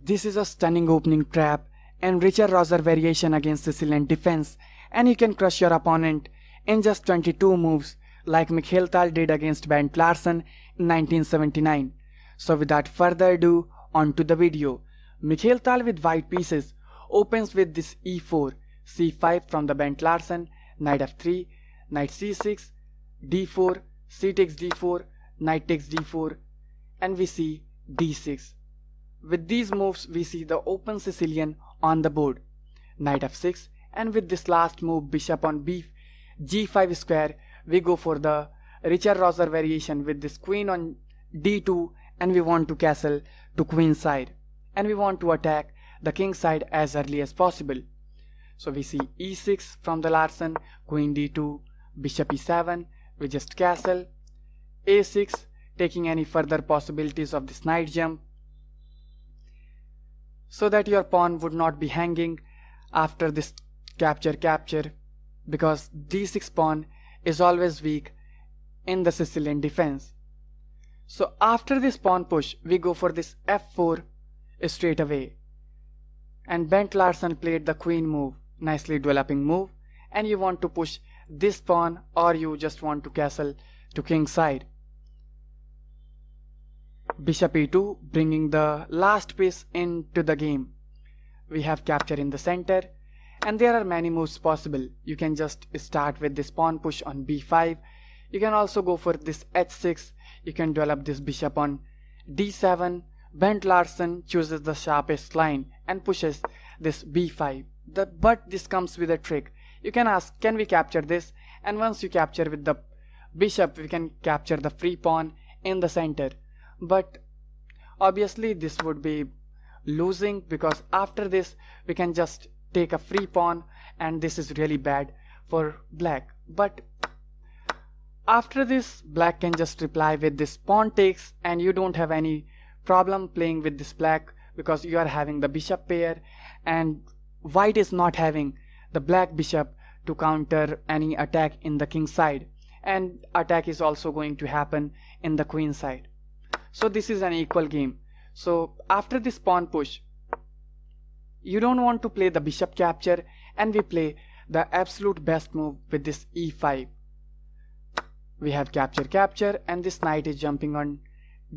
This is a stunning opening trap and RICHTER RAUZER variation against Sicilian defense, and you can crush your opponent in just 22 moves like Mikhail Tal did against Bent Larsen in 1979. So without further ado, on to the video. Mikhail Tal with white pieces opens with this e4, c5 from the Bent Larsen, knight f3, knight c6, d4, c takes d4, knight takes d4, and we see d6. With these moves we see the open Sicilian on the board, knight f6, and with this last move bishop on g5 square we go for the RICHTER RAUZER variation with this queen on d2, and we want to castle to queen side and we want to attack the king side as early as possible. So we see e6 from the Larsen, queen d2, bishop e7, we just castle, a6 taking any further possibilities of this knight jump so that your pawn would not be hanging after this capture, because d6 pawn is always weak in the Sicilian defense. So after this pawn push we go for this f4 straight away, and Bent Larsen played the queen move, nicely developing move, and you want to push this pawn or you just want to castle to king side. Bishop e2 bringing the last piece into the game. We have capture in the center, and there are many moves possible. You can just start with this pawn push on b5. You can also go for this h6. You can develop this bishop on d7. Bent Larsen chooses the sharpest line and pushes this b5. But this comes with a trick. You can ask, can we capture this? And once you capture with the bishop, we can capture the free pawn in the center. But obviously this would be losing, because after this we can just take a free pawn, and this is really bad for black. But after this black can just reply with this pawn takes, and you don't have any problem playing with this black because you are having the bishop pair and white is not having the black bishop to counter any attack in the king side, and attack is also going to happen in the queen side. So this is an equal game. So after this pawn push you don't want to play the bishop capture, and we play the absolute best move with this e5. We have capture, and this knight is jumping on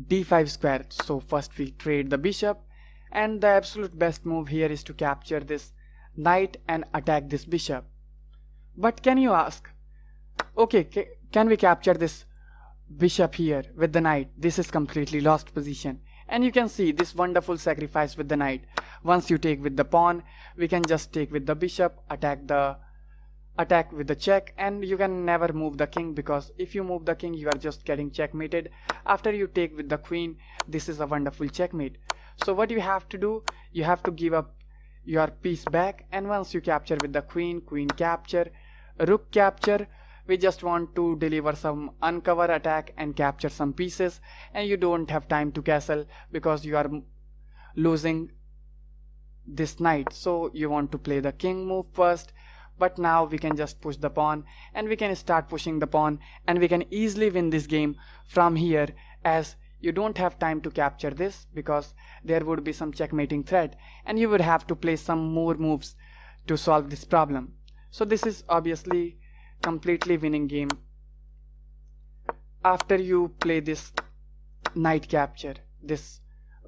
d5 square. So first we trade the bishop, and the absolute best move here is to capture this knight and attack this bishop. But can you ask, okay, can we capture this bishop here with the knight? This is completely lost position, and you can see this wonderful sacrifice with the knight. Once you take with the pawn, we can just take with the bishop, attack with the check, and you can never move the king, because if you move the king you are just getting checkmated. After you take with the queen, this is a wonderful checkmate. So what you have to do, you have to give up your piece back, and once you capture with the queen capture, rook capture, we just want to deliver some uncover attack and capture some pieces, and you don't have time to castle because you are losing this knight. So you want to play the king move first, but now we can just push the pawn, and we can start pushing the pawn, and we can easily win this game from here, as you don't have time to capture this because there would be some checkmating threat, and you would have to play some more moves to solve this problem. So this is obviously completely winning game after you play this knight capture, this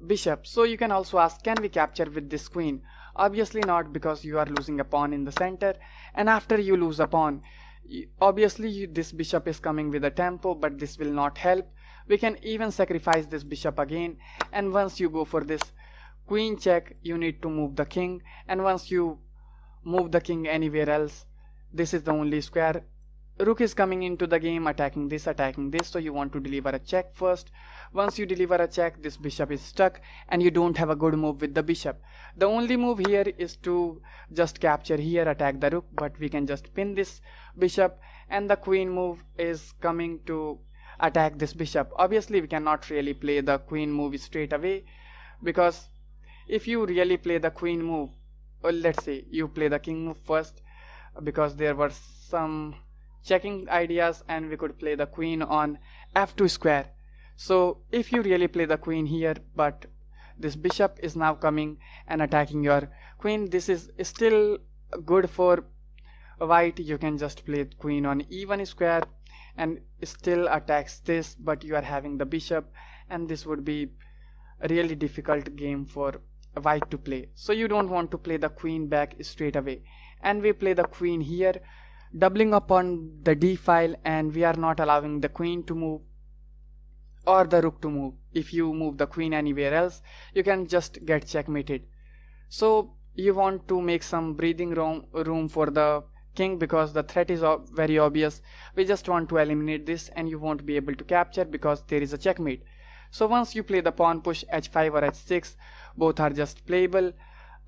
bishop. So you can also ask, can we capture with this queen? Obviously not, because you are losing a pawn in the center, and after you lose a pawn, obviously this bishop is coming with a tempo, but this will not help. We can even sacrifice this bishop again, and once you go for this queen check, you need to move the king, and once you move the king anywhere else, this is the only square. Rook is coming into the game, attacking this, so you want to deliver a check first. Once you deliver a check, this bishop is stuck and you don't have a good move with the bishop. The only move here is to just capture here, attack the rook, but we can just pin this bishop, and the queen move is coming to attack this bishop. Obviously we cannot really play the queen move straight away, because if you really play the queen move, or let's say you play the king move first, because there were some checking ideas and we could play the queen on f2 square. So if you really play the queen here, but this bishop is now coming and attacking your queen. This is still good for white. You can just play queen on e1 square and still attacks this, but you are having the bishop, and this would be a really difficult game for white to play. So you don't want to play the queen back straight away, and we play the queen here, doubling up on the d file, and we are not allowing the queen to move or the rook to move. If you move the queen anywhere else, you can just get checkmated. So you want to make some breathing room for the king, because the threat is very obvious. We just want to eliminate this, and you won't be able to capture because there is a checkmate. So once you play the pawn push h5 or h6, both are just playable.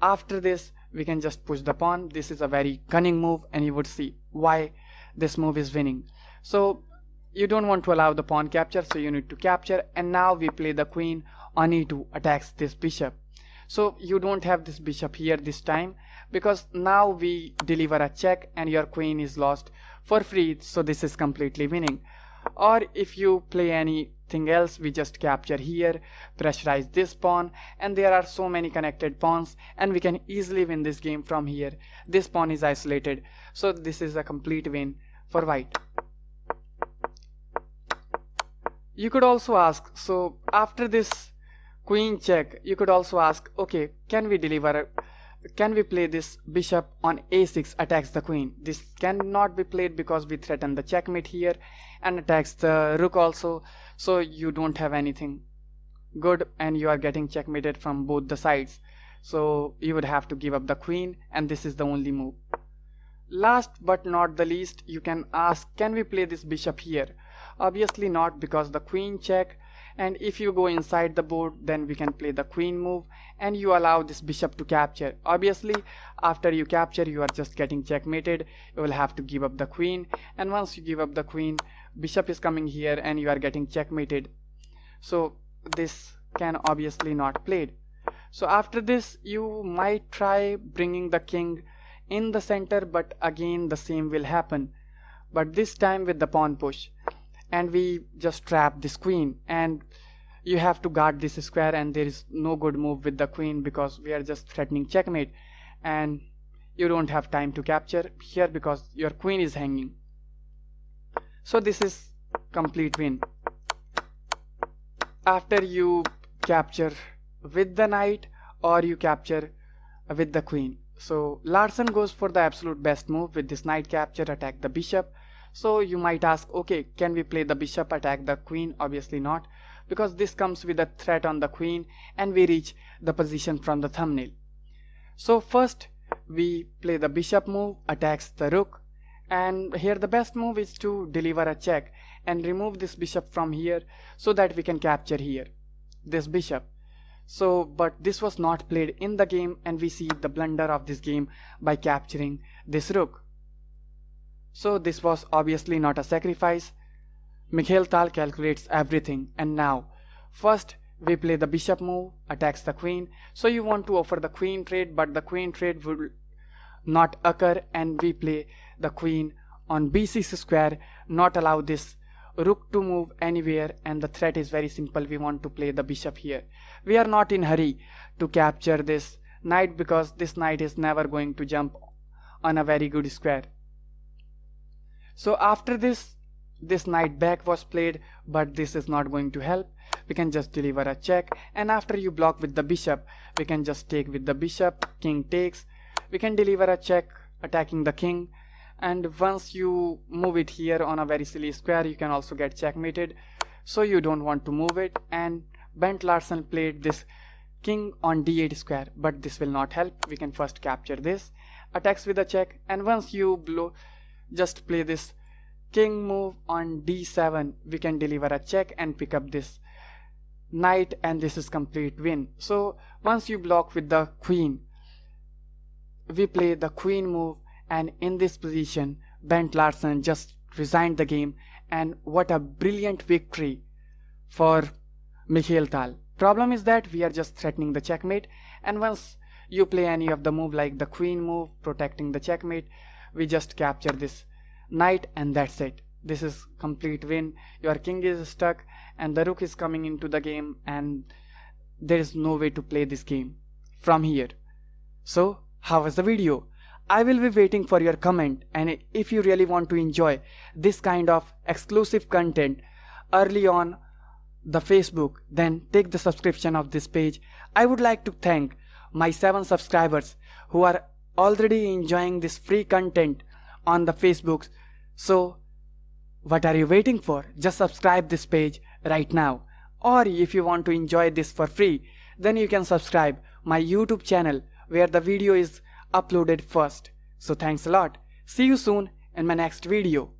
After this, we can just push the pawn. This is a very cunning move, and you would see why this move is winning. So you don't want to allow the pawn capture, so you need to capture. And now we play the queen on e2, attacks this bishop. So you don't have this bishop here this time, because now we deliver a check and your queen is lost for free. So this is completely winning. Or if you play anything else, we just capture here, pressurize this pawn, and there are so many connected pawns, and we can easily win this game from here. This pawn is isolated, so this is a complete win for white. You could also ask, so after this queen check, you could also ask, okay, can we play this bishop on a6 attacks the queen? This cannot be played because we threaten the checkmate here and attacks the rook also, so you don't have anything good and you are getting checkmated from both the sides. So you would have to give up the queen, and this is the only move. Last but not the least, you can ask, can we play this bishop here? Obviously not, because the queen check, and if you go inside the board, then we can play the queen move and you allow this bishop to capture. Obviously after you capture, you are just getting checkmated. You will have to give up the queen, and once you give up the queen, bishop is coming here and you are getting checkmated. So this can obviously not played. So after this, you might try bringing the king in the center, but again the same will happen, but this time with the pawn push, and we just trap this queen, and you have to guard this square, and there is no good move with the queen because we are just threatening checkmate, and you don't have time to capture here because your queen is hanging. So this is complete win. After you capture with the knight or you capture with the queen. So Larsen goes for the absolute best move with this knight capture, attack the bishop. So you might ask, okay, can we play the bishop, attack the queen? Obviously not, because this comes with a threat on the queen and we reach the position from the thumbnail. So first we play the bishop move, attacks the rook, and here the best move is to deliver a check and remove this bishop from here so that we can capture here this bishop. So but this was not played in the game, and we see the blunder of this game by capturing this rook. So this was obviously not a sacrifice. Mikhail Tal calculates everything, and now first we play the bishop move, attacks the queen. So you want to offer the queen trade, but the queen trade will not occur, and we play the queen on b6 square, not allow this rook to move anywhere, and the threat is very simple. We want to play the bishop here. We are not in hurry to capture this knight because this knight is never going to jump on a very good square. So after this knight back was played, but this is not going to help. We can just deliver a check, and after you block with the bishop, we can just take with the bishop, king takes. We can deliver a check attacking the king, and once you move it here on a very silly square, you can also get checkmated. So you don't want to move it, and Bent Larsen played this king on d8 square, but this will not help. We can first capture this, attacks with a check, and once you just play this king move on d7, we can deliver a check and pick up this knight, and this is complete win. So once you block with the queen, we play the queen move, and in this position Bent Larsen just resigned the game, and what a brilliant victory for Mikhail Tal. Problem is that we are just threatening the checkmate, and once you play any of the move like the queen move protecting the checkmate, we just capture this knight, and that's it. This is complete win. Your king is stuck and the rook is coming into the game, and there is no way to play this game from here. So how was the video? I will be waiting for your comment, and if you really want to enjoy this kind of exclusive content early on the Facebook, then take the subscription of this page. I would like to thank my 7 subscribers who are already enjoying this free content on the Facebook. So what are you waiting for? Just subscribe this page right now. Or if you want to enjoy this for free, then you can subscribe my YouTube channel where the video is uploaded first. So thanks a lot. See you soon in my next video.